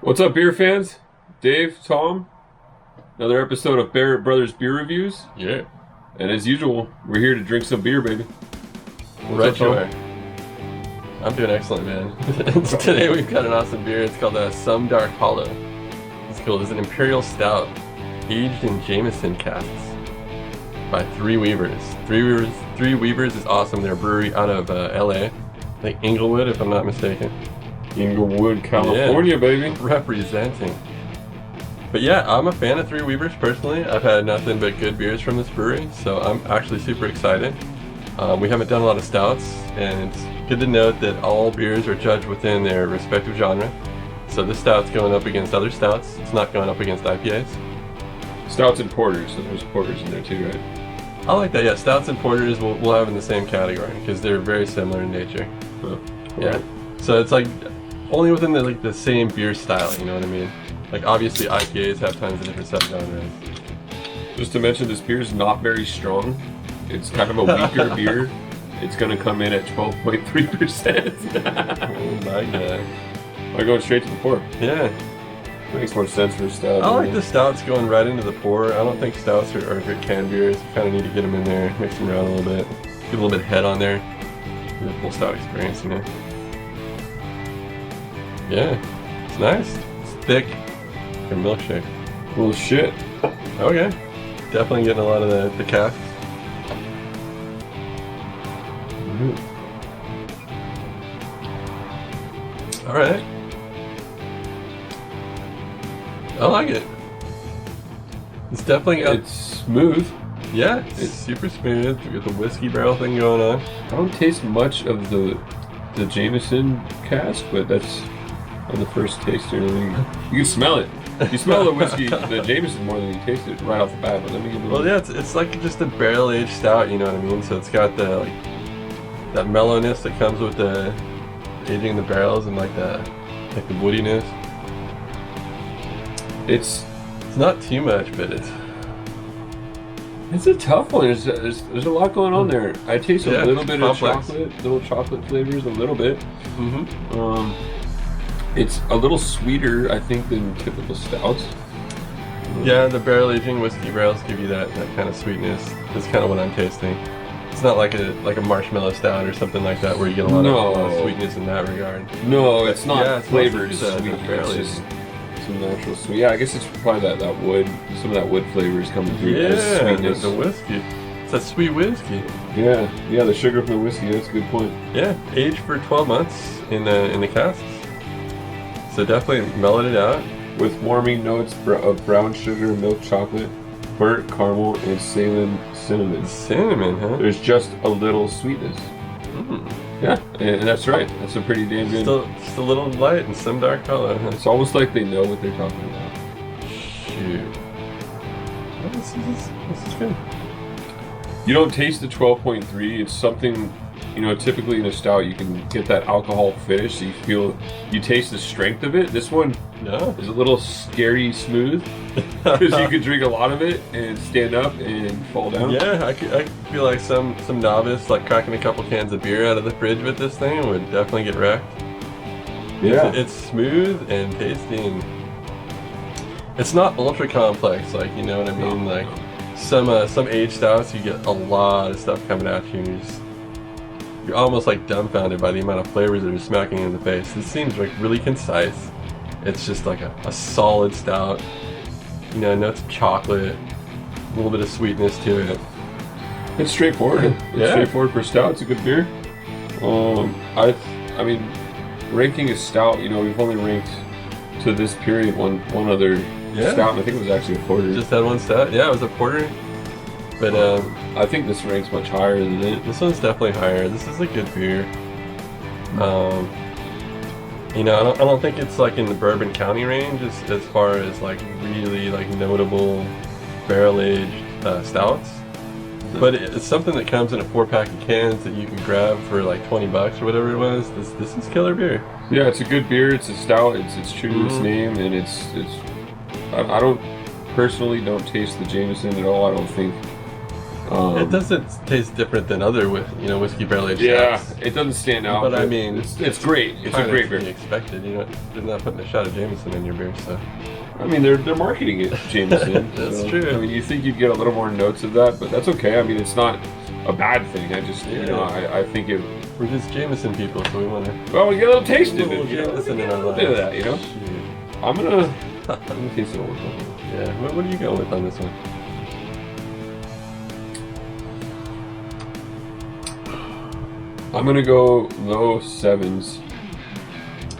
What's up, beer fans? Dave, Tom, another episode of Barrett Brothers Beer Reviews. Yeah. And as usual, we're here to drink some beer, baby. Right you are. I'm doing excellent, man. Today we've got an awesome beer. It's called Some Dark Hollow. It's cool. It's an Imperial Stout aged in Jameson casks by Three Weavers. Three Weavers is awesome. They're a brewery out of LA. I think Inglewood, if I'm not mistaken. Inglewood, California, baby. Representing. But yeah, I'm a fan of Three Weavers personally. I've had nothing but good beers from this brewery, so I'm actually super excited. We haven't done a lot of stouts, and it's good to note that all beers are judged within their respective genre. So this stout's going up against other stouts. It's not going up against IPAs. Stouts and porters, so there's porters in there too, right? I like that, yeah. Stouts and porters we'll have in the same category because they're very similar in nature. Huh. Yeah. Right. So it's like only within the same beer style, you know what I mean? Like obviously IPAs have tons of different subgenres. Just to mention, this beer is not very strong. It's kind of a weaker beer. It's going to come in at 12.3%. Oh my god. Am I going straight to the pour? Yeah. Makes more sense for a stout. I like the stouts going right into the pour. I don't think stouts are good canned beers. You kind of need to get them in there, mix them around a little bit, get a little bit of head on there. Get a full stout experience, you know? Yeah. It's nice. It's thick. Like a milkshake. Well, shit. Okay. Definitely getting a lot of the casks. Alright. I like it. It's definitely got... It's smooth. Yeah, it's super smooth. You got the whiskey barrel thing going on. I don't taste much of the Jameson cask, but that's on the first taste. You can smell it. You smell the whiskey, the Jameson, more than you taste it right off the bat. But let me give it. Well, yeah, it's like just a barrel aged stout. You know what I mean? So it's got the that mellowness that comes with the aging the barrels and like the woodiness. It's not too much, but it's a tough one. There's a lot going on there. I taste a little bit complex. of chocolate, little chocolate flavors, a little bit. Mm-hmm. It's a little sweeter, I think, than typical stouts. Yeah, the barrel aging whiskey barrels give you that kind of sweetness. That's kind of what I'm tasting. It's not like a marshmallow stout or something like that where you get a lot of sweetness in that regard. No, it's not flavored sweet. It's just some natural sweet. Yeah, I guess it's probably that wood. Some of that wood flavor is coming through. Yeah, as sweetness. the whiskey. It's that sweet whiskey. Yeah, the sugar from the whiskey. That's a good point. Yeah, aged for 12 months in the casks. So definitely mellowed it out. With warming notes of brown sugar, milk chocolate, burnt caramel, and Salem cinnamon. Cinnamon, huh? There's just a little sweetness. Mm. Yeah, and that's right. That's a pretty damn good. Just a little light and some dark color. Huh? It's almost like they know what they're talking about. Shoot. Well, this is good. You don't taste the 12.3. It's something, typically in a stout you can get that alcohol finish, so you taste the strength of it. This one is a little scary smooth because you could drink a lot of it and stand up and fall down. Yeah, I feel like some novice like cracking a couple cans of beer out of the fridge with this thing would definitely get wrecked. Yeah, it's smooth and tasty. And it's not ultra complex, like you know what I mean. Like some aged stouts, you get a lot of stuff coming at you. You're almost like dumbfounded by the amount of flavors that are smacking you in the face. This seems like really concise. It's just like a solid stout. Notes of chocolate, a little bit of sweetness to it. it's straightforward. It's straightforward for stout. It's a good beer. I mean, ranking a stout. We've only ranked to this period one other stout, and I think it was actually a porter. Just had one stout. Yeah, it was a porter. But I think this ranks much higher than it. This one's definitely higher. This is a good beer. I don't think it's like in the Bourbon County range as far as like really like notable barrel aged stouts. But it's something that comes in a 4-pack of cans that you can grab for like $20 or whatever it was. This is killer beer. Yeah, it's a good beer. It's a stout. It's true to its name, and it's. I don't personally don't taste the Jameson at all. I don't think It doesn't taste different than other whiskey barrel aged Yeah, stouts. it doesn't stand out. But I mean, it's great. It's a kinda great to be beer. expected. They're not putting a shot of Jameson in your beer, so. I mean, they're marketing it, Jameson. That's so, true. I mean, you think you'd get a little more notes of that, but that's okay. I mean, it's not a bad thing. I just, I think it. We're just Jameson people, so we want to. Well, we get a little taste of little it. Jameson in our A little lives. bit of that, Shoot. I'm gonna taste it a little bit. Yeah. What do you go with on this one? I'm gonna go low 7s.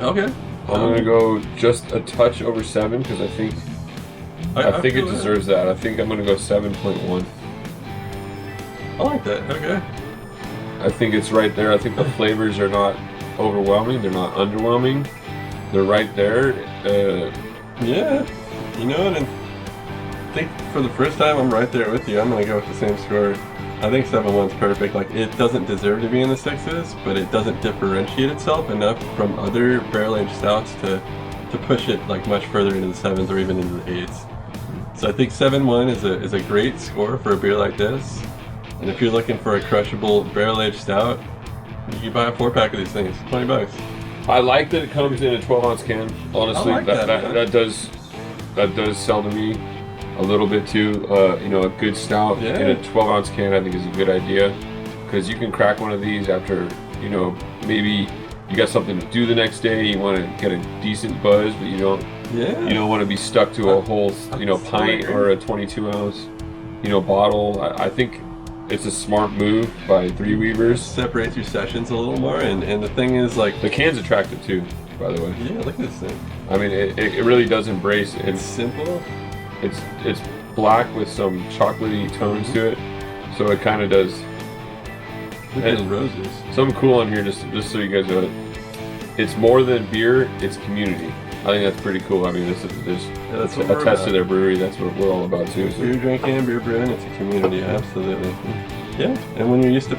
Okay. I'm gonna go just a touch over 7 because I think it feel deserves that. I think I'm gonna go 7.1. I like that. Okay. I think it's right there. I think the flavors are not overwhelming. They're not underwhelming. They're right there. Yeah. You know what? I think for the first time, I'm right there with you. I'm gonna go with the same score. I think 7.1's perfect. Like, it doesn't deserve to be in the 6s, but it doesn't differentiate itself enough from other barrel-aged stouts to push it like much further into the 7s or even into the 8s. So I think 7.1 is a great score for a beer like this. And if you're looking for a crushable barrel-aged stout, you can buy a 4-pack of these things, $20. I like that it comes in a 12-ounce can. Honestly, I like that, man. that does sell to me a little bit too. A good stout in a 12-ounce can, I think, is a good idea because you can crack one of these after, maybe you got something to do the next day. You want to get a decent buzz, but you don't want to be stuck to a whole, pint or a 22-ounce, bottle. I think it's a smart move by Three Weavers. Separates your sessions a little more, and the thing is, like, The can's attractive too, by the way. yeah, look at this thing. I mean, it really does embrace it. It's simple. It's black with some chocolatey tones to it, so it kind of does. Look at those roses. Something cool on here, just so you guys know it. It's more than beer; it's community. I think that's pretty cool. I mean, this that's what we're attest to about. their brewery. That's what we're all about too. So. Beer drinking, beer brewing, it's a community, absolutely. Yeah, and when you're used to